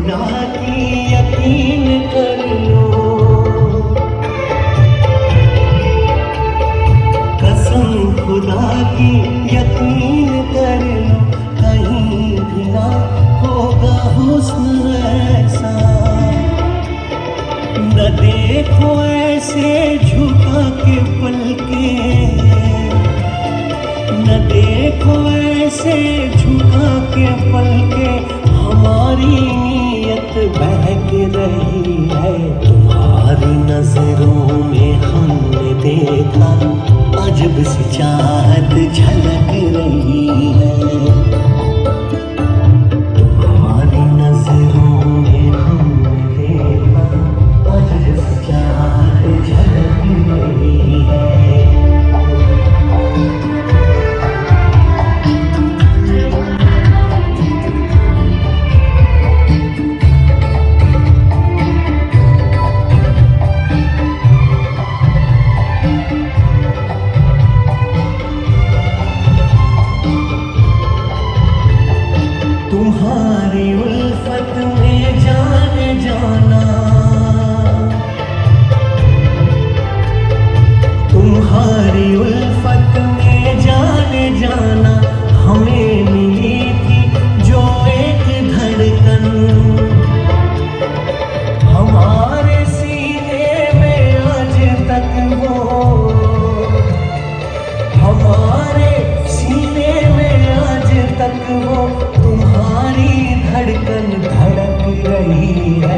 खुदा की यकीन कर लो, कसम खुदा की यकीन कर लो, कहीं भी ना होगा हुस्न ऐसा। न देखो ऐसे झुका के पलके, न देखो ऐसे झुका के पलके, हमारी नीयत बहक रही है। तुम्हारी नजरों में हमने देखा अजब सी चाहत झलक रही है। तुम्हारी नजरों में हमने देखा अजब सी चाहत झलक रही है। तुम्हारी उल्फत में जाने जाना, तुम्हारी उल्फत में जाने जाना, हमें मिली थी जो एक धड़कन, हमारे सीने में आज तक वो, हमारे सीने में आज तक वो तुम्हारी धड़कन धड़क रही है।